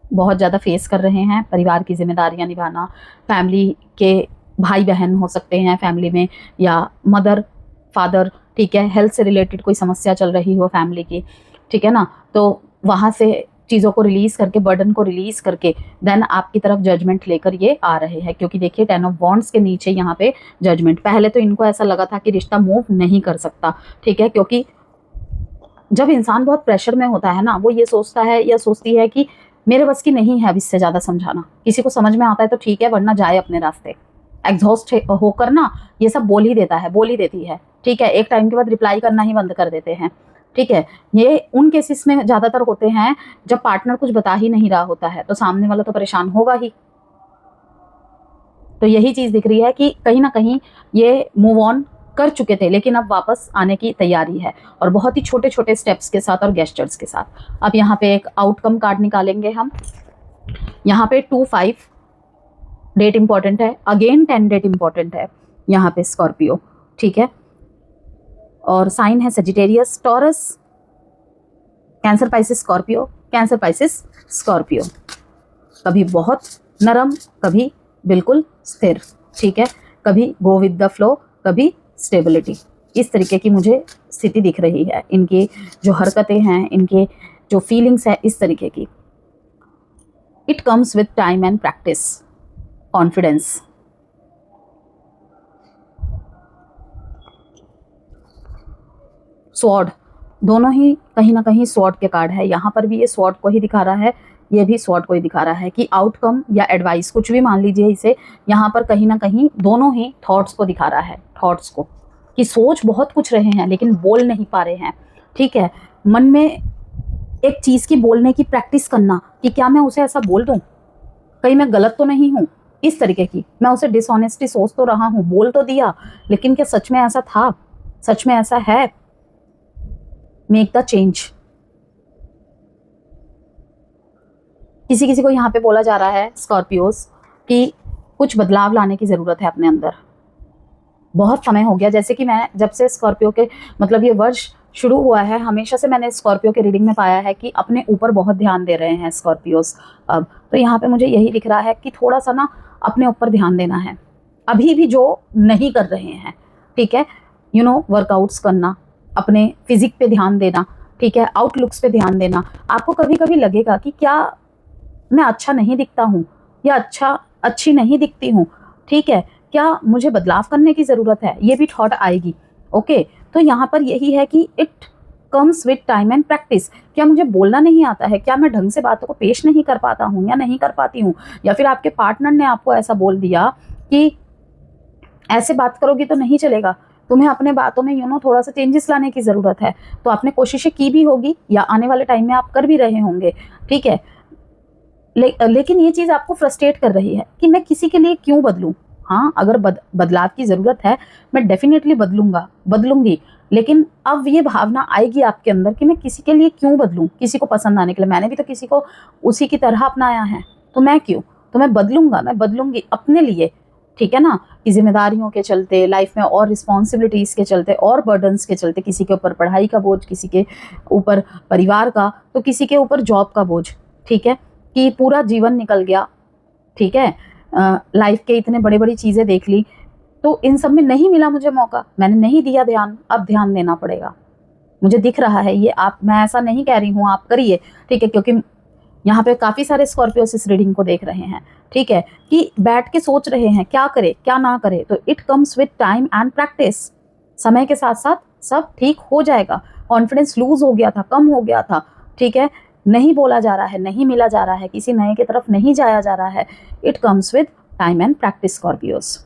बहुत ज़्यादा फेस कर रहे हैं, परिवार की जिम्मेदारियाँ निभाना, फैमिली के भाई बहन हो सकते हैं फैमिली में, या मदर फादर, ठीक है, हेल्थ से रिलेटेड कोई समस्या चल रही हो फैमिली की, ठीक है ना, तो वहाँ से चीज़ों को रिलीज़ करके, बर्डन को रिलीज़ करके देन आपकी तरफ जजमेंट लेकर ये आ रहे हैं। क्योंकि देखिए 10 ऑफ वॉन्ड्स के नीचे यहाँ पे जजमेंट, पहले तो इनको ऐसा लगा था कि रिश्ता मूव नहीं कर सकता, ठीक है, क्योंकि जब इंसान बहुत प्रेशर में होता है ना, वो ये सोचता है या सोचती है कि मेरे बस की नहीं है अब इससे ज़्यादा समझाना, किसी को समझ में आता है तो ठीक है, वरना जाए अपने रास्ते। एग्जॉस्ट होकर ना ये सब बोल ही देती है, ठीक है, एक टाइम के बाद रिप्लाई करना ही बंद कर देते हैं, ठीक है। ये उन केसेस में ज़्यादातर होते हैं जब पार्टनर कुछ बता ही नहीं रहा होता है, तो सामने वाला तो परेशान होगा ही। तो यही चीज़ दिख रही है कि कहीं ना कहीं ये मूव ऑन कर चुके थे, लेकिन अब वापस आने की तैयारी है, और बहुत ही छोटे छोटे स्टेप्स के साथ और गेस्चर्स के साथ। अब यहाँ पे एक आउटकम कार्ड निकालेंगे हम। यहाँ पे 2-5 डेट इंपॉर्टेंट है, अगेन 10 डेट इंपॉर्टेंट है यहाँ पे स्कॉर्पियो, ठीक है, और साइन है Sagittarius, taurus, cancer, Pisces, Scorpio, cancer, Pisces, Scorpio. कभी बहुत नरम, कभी बिल्कुल स्थिर, ठीक है, कभी गो विद द फ्लो, कभी स्टेबिलिटी। इस तरीके की मुझे स्थिति दिख रही है, इनकी जो हरकतें हैं, इनके जो फीलिंग्स है, इस तरीके की। It comes with time and practice, confidence. Sword, दोनों ही कहीं ना कहीं स्वॉर्ड के कार्ड है। यहाँ पर भी ये स्वॉर्ड को ही दिखा रहा है, ये भी स्वॉर्ड को ही दिखा रहा है कि आउटकम या एडवाइस, कुछ भी मान लीजिए इसे, यहाँ पर कहीं ना कहीं दोनों ही थॉट्स को दिखा रहा है, थॉट्स को, कि सोच बहुत कुछ रहे हैं लेकिन बोल नहीं पा रहे हैं, ठीक है। मन में एक चीज़ की बोलने की प्रैक्टिस करना कि क्या मैं उसे ऐसा बोल दूँ, कहीं मैं गलत तो नहीं हूँ, इस तरीके की। मैं उसे डिसऑनेस्टी सोच तो रहा हूँ, बोल तो दिया, लेकिन क्या सच में ऐसा था, सच में ऐसा है। Make the change. किसी किसी को यहाँ पे बोला जा रहा है स्कॉर्पियोस कि कुछ बदलाव लाने की ज़रूरत है अपने अंदर। बहुत समय हो गया, जैसे कि मैं जब से स्कॉर्पियो के मतलब ये वर्ष शुरू हुआ है, हमेशा से मैंने स्कॉर्पियो के रीडिंग में पाया है कि अपने ऊपर बहुत ध्यान दे रहे हैं स्कॉर्पियोस। अब तो यहाँ पे मुझे यही दिख रहा है कि थोड़ा सा ना अपने ऊपर ध्यान देना है, अभी भी जो नहीं कर रहे हैं, ठीक है, वर्कआउट्स करना, अपने फिजिक पे ध्यान देना, ठीक है, आउटलुक्स पे ध्यान देना। आपको कभी कभी लगेगा कि क्या मैं अच्छा नहीं दिखता हूँ या अच्छी नहीं दिखती हूँ, ठीक है, क्या मुझे बदलाव करने की ज़रूरत है, ये भी थॉट आएगी। ओके, तो यहाँ पर यही है कि it comes with time and practice. क्या मुझे बोलना नहीं आता है, क्या मैं ढंग से बातों को पेश नहीं कर पाता हूँ या नहीं कर पाती हूँ, या फिर आपके पार्टनर ने आपको ऐसा बोल दिया कि ऐसे बात करोगी तो नहीं चलेगा, तुम्हें अपने बातों में थोड़ा सा चेंजेस लाने की ज़रूरत है। तो आपने कोशिशें की भी होगी या आने वाले टाइम में आप कर भी रहे होंगे, ठीक है, लेकिन ये चीज़ आपको फ्रस्ट्रेट कर रही है कि मैं किसी के लिए क्यों बदलूं। हाँ, अगर बदलाव की ज़रूरत है, मैं डेफिनेटली बदलूंगी, लेकिन अब ये भावना आएगी आपके अंदर कि मैं किसी के लिए क्यों बदलूं, किसी को पसंद आने के लिए। मैंने भी तो किसी को उसी की तरह अपनाया है, तो मैं क्यों, तो मैं बदलूंगी अपने लिए, ठीक है ना, कि जिम्मेदारियों के चलते, लाइफ में और रिस्पॉन्सिबिलिटीज़ के चलते और बर्डन्स के चलते, किसी के ऊपर पढ़ाई का बोझ, किसी के ऊपर परिवार का, तो किसी के ऊपर जॉब का बोझ, ठीक है, कि पूरा जीवन निकल गया, ठीक है, लाइफ के इतने बड़ी बड़ी चीज़ें देख ली, तो इन सब में नहीं मिला मुझे मौका, मैंने नहीं दिया ध्यान, अब ध्यान देना पड़ेगा, मुझे दिख रहा है ये। आप, मैं ऐसा नहीं कह रही हूँ आप करिए, ठीक है, क्योंकि यहाँ पे काफ़ी सारे स्कॉर्पियोस इस रीडिंग को देख रहे हैं, ठीक है, कि बैठ के सोच रहे हैं क्या करे क्या ना करे। तो it comes with time and practice, समय के साथ साथ सब ठीक हो जाएगा। कॉन्फिडेंस लूज हो गया था, कम हो गया था, ठीक है, नहीं बोला जा रहा है, नहीं मिला जा रहा है, किसी नए की तरफ नहीं जाया जा रहा है। It comes with time and practice Scorpios.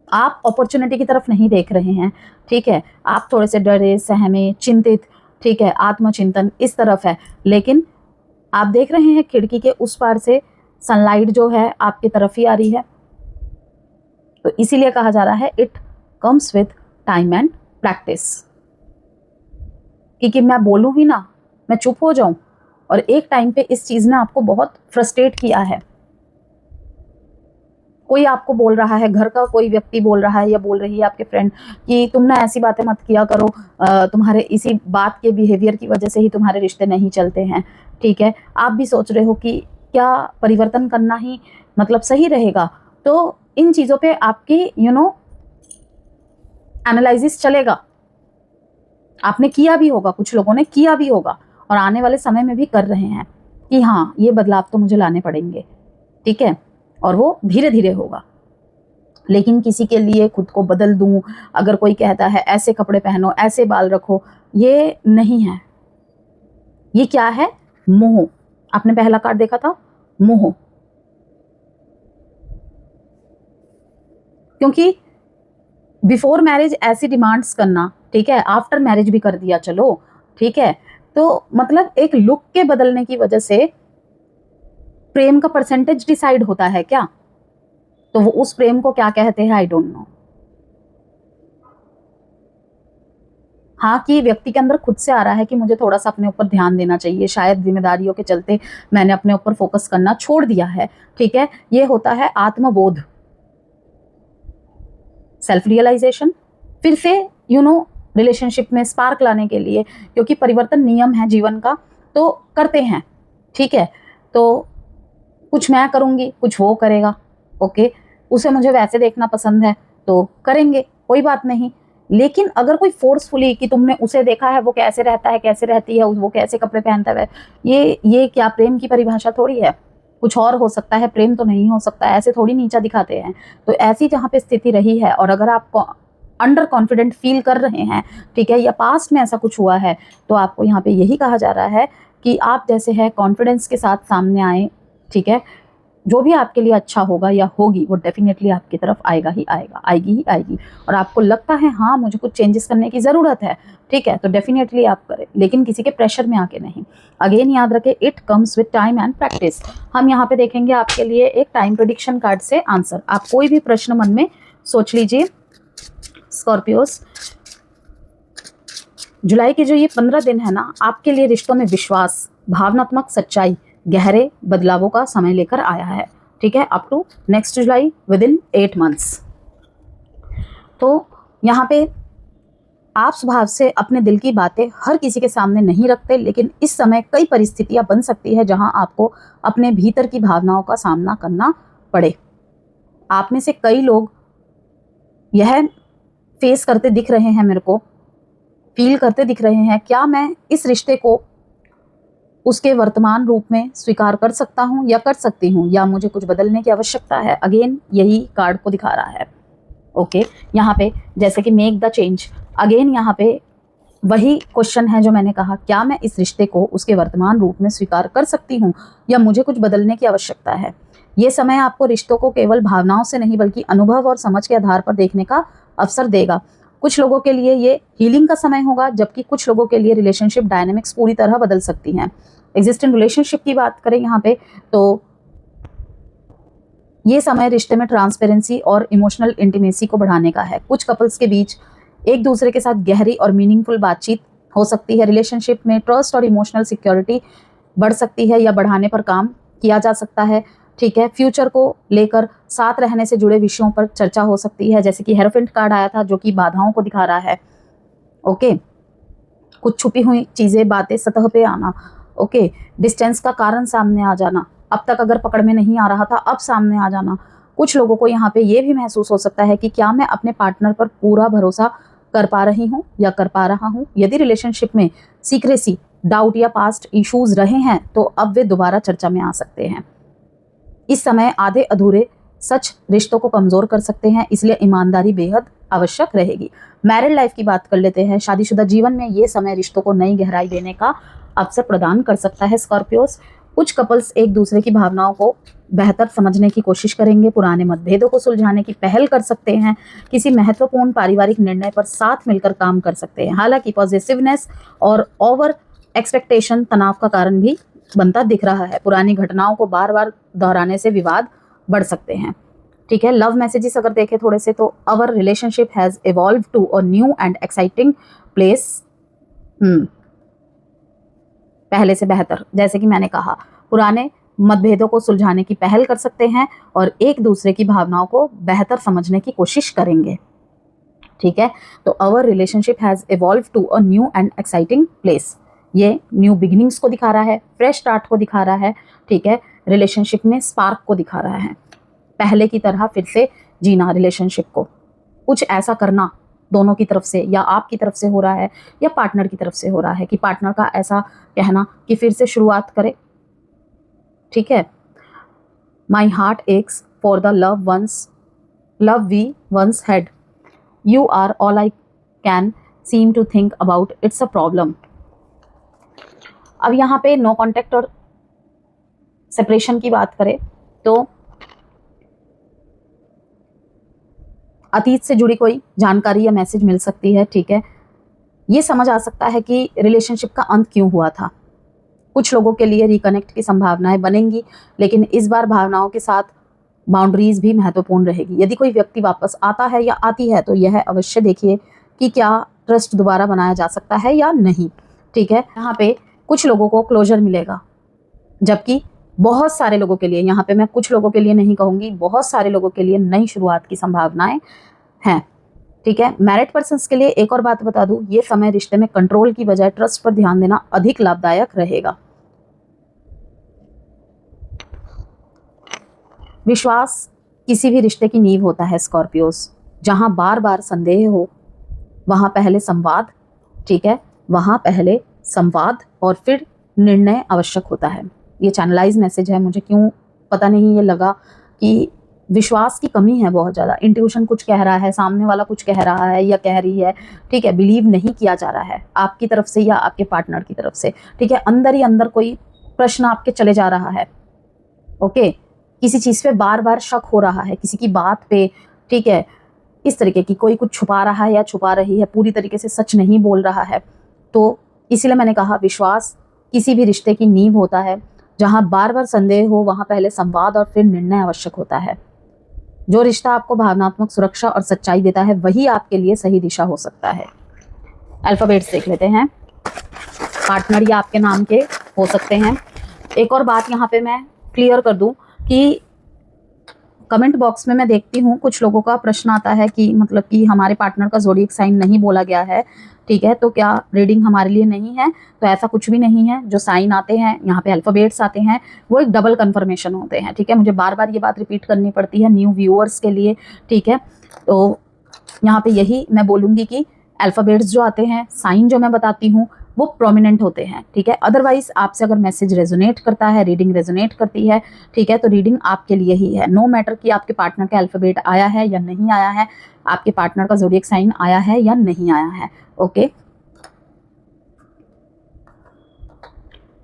आप अपॉर्चुनिटी की तरफ नहीं देख रहे हैं, ठीक है, आप थोड़े से डरे सहमे चिंतित, ठीक है, आत्मचिंतन इस तरफ है, लेकिन आप देख रहे हैं खिड़की के उस पार से सनलाइट जो है आपकी तरफ ही आ रही है। तो इसीलिए कहा जा रहा है it comes with time and practice, क्योंकि मैं बोलूं ही ना, मैं चुप हो जाऊं, और एक टाइम पे इस चीज ने आपको बहुत फ्रस्ट्रेट किया है। कोई आपको बोल रहा है, घर का कोई व्यक्ति बोल रहा है या बोल रही है आपके फ्रेंड कि तुम ना ऐसी बातें मत किया करो, तुम्हारे इसी बात के बिहेवियर की वजह से ही तुम्हारे रिश्ते नहीं चलते हैं, ठीक है। आप भी सोच रहे हो कि क्या परिवर्तन करना ही मतलब सही रहेगा। तो इन चीज़ों पे आपकी एनालिसिस चलेगा। आपने किया भी होगा, कुछ लोगों ने किया भी होगा, और आने वाले समय में भी कर रहे हैं कि हाँ ये बदलाव तो मुझे लाने पड़ेंगे, ठीक है, और वो धीरे धीरे होगा। लेकिन किसी के लिए खुद को बदल दूं, अगर कोई कहता है ऐसे कपड़े पहनो, ऐसे बाल रखो, ये नहीं है। ये क्या है? मोह। आपने पहला कार्ड देखा था, मोह। क्योंकि बिफोर मैरिज ऐसी डिमांड्स करना, ठीक है, आफ्टर मैरिज भी कर दिया चलो, ठीक है, तो मतलब एक लुक के बदलने की वजह से प्रेम का परसेंटेज डिसाइड होता है क्या? तो वो उस प्रेम को क्या कहते हैं, आई डोंट नो। हाँ, कि व्यक्ति के अंदर खुद से आ रहा है कि मुझे थोड़ा सा अपने ऊपर ध्यान देना चाहिए, शायद जिम्मेदारियों के चलते मैंने अपने ऊपर फोकस करना छोड़ दिया है, ठीक है। ये होता है आत्मबोध, सेल्फ रियलाइजेशन। फिर से रिलेशनशिप में स्पार्क लाने के लिए, क्योंकि परिवर्तन नियम है जीवन का, तो करते हैं, ठीक है। तो कुछ मैं करूँगी, कुछ वो करेगा, ओके, उसे मुझे वैसे देखना पसंद है तो करेंगे, कोई बात नहीं। लेकिन अगर कोई फोर्सफुली कि तुमने उसे देखा है वो कैसे रहता है, कैसे रहती है, वो कैसे कपड़े पहनता है, ये क्या प्रेम की परिभाषा थोड़ी है। कुछ और हो सकता है, प्रेम तो नहीं हो सकता, ऐसे थोड़ी नीचा दिखाते हैं। तो ऐसी जहाँ पे स्थिति रही है, और अगर आप अंडर कॉन्फिडेंट फील कर रहे हैं, ठीक है, या पास्ट में ऐसा कुछ हुआ है, तो आपको यहाँ पे यही कहा जा रहा है कि आप जैसे है कॉन्फिडेंस के साथ सामने आए, ठीक है। जो भी आपके लिए अच्छा होगा या होगी वो डेफिनेटली आपकी तरफ आएगा ही आएगा, आएगी ही आएगी। और आपको लगता है हाँ मुझे कुछ चेंजेस करने की ज़रूरत है, ठीक है, तो डेफिनेटली आप करें, लेकिन किसी के प्रेशर में आके नहीं। अगेन याद रखें, it comes with time and practice. हम यहाँ पे देखेंगे आपके लिए एक टाइम प्रेडिक्शन कार्ड से आंसर। आप कोई भी प्रश्न मन में सोच लीजिए स्कॉर्पियोस। जुलाई के जो ये 15 दिन है ना, आपके लिए रिश्तों में विश्वास, भावनात्मक सच्चाई, गहरे बदलावों का समय लेकर आया है, ठीक है, up to next July, within 8 months. तो यहाँ पे आप स्वभाव से अपने दिल की बातें हर किसी के सामने नहीं रखते, लेकिन इस समय कई परिस्थितियां बन सकती है जहां आपको अपने भीतर की भावनाओं का सामना करना पड़े। आप में से कई लोग यह फेस करते दिख रहे हैं, मेरे को फील करते दिख रहे हैं, क्या मैं इस रिश्ते को उसके वर्तमान रूप में स्वीकार कर सकता हूं या कर सकती हूं, या मुझे कुछ बदलने की आवश्यकता है। अगेन यही कार्ड को दिखा रहा है, ओके। यहाँ पे जैसे कि मेक द चेंज, अगेन यहाँ पे वही क्वेश्चन है जो मैंने कहा, क्या मैं इस रिश्ते को उसके वर्तमान रूप में स्वीकार कर सकती हूँ या मुझे कुछ बदलने की आवश्यकता है। ये समय आपको रिश्तों को केवल भावनाओं से नहीं बल्कि अनुभव और समझ के आधार पर देखने का अवसर देगा। कुछ लोगों के लिए ये हीलिंग का समय होगा, जबकि कुछ लोगों के लिए रिलेशनशिप डायनेमिक्स पूरी तरह बदल सकती हैं। एग्जिस्टिंग रिलेशनशिप की बात करें यहाँ पे, तो ये समय रिश्ते में ट्रांसपेरेंसी और इमोशनल इंटीमेसी को बढ़ाने का है। कुछ कपल्स के बीच एक दूसरे के साथ गहरी और मीनिंगफुल बातचीत हो सकती है। रिलेशनशिप में ट्रस्ट और इमोशनल सिक्योरिटी बढ़ सकती है या बढ़ाने पर काम किया जा सकता है, ठीक है। फ्यूचर को लेकर साथ रहने से जुड़े विषयों पर चर्चा हो सकती है, जैसे कि हेरोफेंट कार्ड आया था जो कि बाधाओं को दिखा रहा है, ओके। कुछ छुपी हुई चीज़ें, बातें सतह पे आना, ओके। डिस्टेंस का कारण सामने आ जाना, अब तक अगर पकड़ में नहीं आ रहा था अब सामने आ जाना। कुछ लोगों को यहाँ पे ये भी महसूस हो सकता है कि क्या मैं अपने पार्टनर पर पूरा भरोसा कर पा रही हूँ या कर पा रहा हूँ। यदि रिलेशनशिप में सीक्रेसी, डाउट या पास्ट इश्यूज रहे हैं तो अब वे दोबारा चर्चा में आ सकते हैं। इस समय आधे अधूरे सच रिश्तों को कमजोर कर सकते हैं, इसलिए ईमानदारी बेहद आवश्यक रहेगी। मैरिड लाइफ की बात कर लेते हैं। शादीशुदा जीवन में ये समय रिश्तों को नई गहराई देने का अवसर प्रदान कर सकता है। स्कॉर्पियोस, कुछ कपल्स एक दूसरे की भावनाओं को बेहतर समझने की कोशिश करेंगे, पुराने मतभेदों को सुलझाने की पहल कर सकते हैं, किसी महत्वपूर्ण पारिवारिक निर्णय पर साथ मिलकर काम कर सकते हैं। हालांकि पॉजिटिवनेस और ओवर एक्सपेक्टेशन तनाव का कारण भी बनता दिख रहा है। पुरानी घटनाओं को बार बार दोहराने से विवाद बढ़ सकते हैं। ठीक है, लव मैसेजेस अगर देखें थोड़े से, तो our relationship has evolve to a new and exciting place. पहले से बेहतर, जैसे कि मैंने कहा, पुराने मतभेदों को सुलझाने की पहल कर सकते हैं और एक दूसरे की भावनाओं को बेहतर समझने की कोशिश करेंगे। ठीक है, तो our relationship has evolve to a new and exciting place, ये न्यू बिगिनिंग्स को दिखा रहा है, फ्रेश स्टार्ट को दिखा रहा है। ठीक है, रिलेशनशिप में स्पार्क को दिखा रहा है, पहले की तरह फिर से जीना रिलेशनशिप को, कुछ ऐसा करना दोनों की तरफ से, या आपकी तरफ से हो रहा है या पार्टनर की तरफ से हो रहा है कि पार्टनर का ऐसा कहना कि फिर से शुरुआत करे। ठीक है, my heart aches for the love we once had, you are all I can seem to think about, it's a problem. अब यहाँ पे नो कॉन्टेक्ट और सेपरेशन की बात करें तो अतीत से जुड़ी कोई जानकारी या मैसेज मिल सकती है। ठीक है, ये समझ आ सकता है कि रिलेशनशिप का अंत क्यों हुआ था। कुछ लोगों के लिए रिकनेक्ट की संभावनाएं बनेंगी, लेकिन इस बार भावनाओं के साथ बाउंड्रीज भी महत्वपूर्ण रहेगी। यदि कोई व्यक्ति वापस आता है या आती है तो यह अवश्य देखिए कि क्या ट्रस्ट दोबारा बनाया जा सकता है या नहीं। ठीक है, यहाँ पे कुछ लोगों को क्लोजर मिलेगा, जबकि बहुत सारे लोगों के लिए, यहाँ पे मैं कुछ लोगों के लिए नहीं कहूँगी, बहुत सारे लोगों के लिए नई शुरुआत की संभावनाएं हैं। ठीक है, मैरिड पर्सन्स के लिए एक और बात बता दूं, ये समय रिश्ते में कंट्रोल की बजाय ट्रस्ट पर ध्यान देना अधिक लाभदायक रहेगा। विश्वास किसी भी रिश्ते की नींव होता है स्कॉर्पियोस। जहां बार बार संदेह हो वहां पहले संवाद, ठीक है, वहां पहले संवाद और फिर निर्णय आवश्यक होता है। ये चैनलाइज मैसेज है, मुझे क्यों पता नहीं ये लगा कि विश्वास की कमी है बहुत ज़्यादा। इंट्यूशन कुछ कह रहा है, सामने वाला कुछ कह रहा है या कह रही है, ठीक है, बिलीव नहीं किया जा रहा है आपकी तरफ से या आपके पार्टनर की तरफ से। ठीक है, अंदर ही अंदर कोई प्रश्न आपके चले जा रहा है। ओके, किसी चीज़ पे बार बार शक हो रहा है, किसी की बात पे, ठीक है, इस तरीके की कोई कुछ छुपा रहा है या छुपा रही है, पूरी तरीके से सच नहीं बोल रहा है। तो इसीलिए मैंने कहा विश्वास किसी भी रिश्ते की नींव होता है। जहाँ बार बार संदेह हो वहाँ पहले संवाद और फिर निर्णय आवश्यक होता है। जो रिश्ता आपको भावनात्मक सुरक्षा और सच्चाई देता है वही आपके लिए सही दिशा हो सकता है। अल्फाबेट्स देख लेते हैं। पार्टनर या आपके नाम के हो सकते हैं। एक और बात यहाँ पे मैं क्लियर कर दूं कि कमेंट बॉक्स में मैं देखती हूँ कुछ लोगों का प्रश्न आता है कि मतलब कि हमारे पार्टनर का ज़ोडिएक साइन नहीं बोला गया है, ठीक है, तो क्या रीडिंग हमारे लिए नहीं है? तो ऐसा कुछ भी नहीं है। जो साइन आते हैं यहाँ पे, अल्फ़ाबेट्स आते हैं, वो एक डबल कन्फर्मेशन होते हैं। ठीक है, मुझे बार बार ये बात रिपीट करनी पड़ती है न्यू व्यूअर्स के लिए। ठीक है, तो यहाँ पे यही मैं बोलूँगी कि अल्फ़ाबेट्स जो आते हैं, साइन जो मैं बताती हूँ, वो प्रोमिनेंट होते हैं। ठीक है, अदरवाइज आपसे अगर मैसेज रेजोनेट करता है, रीडिंग रेजोनेट करती है, ठीक है, तो रीडिंग आपके लिए ही है। नो मैटर कि आपके पार्टनर का अल्फ़ाबेट आया है या नहीं आया है, आपके पार्टनर का ज़ोडिएक साइन आया है या नहीं आया है। Okay,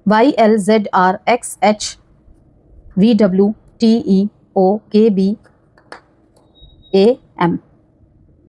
YLZRXHVWTEOKBAM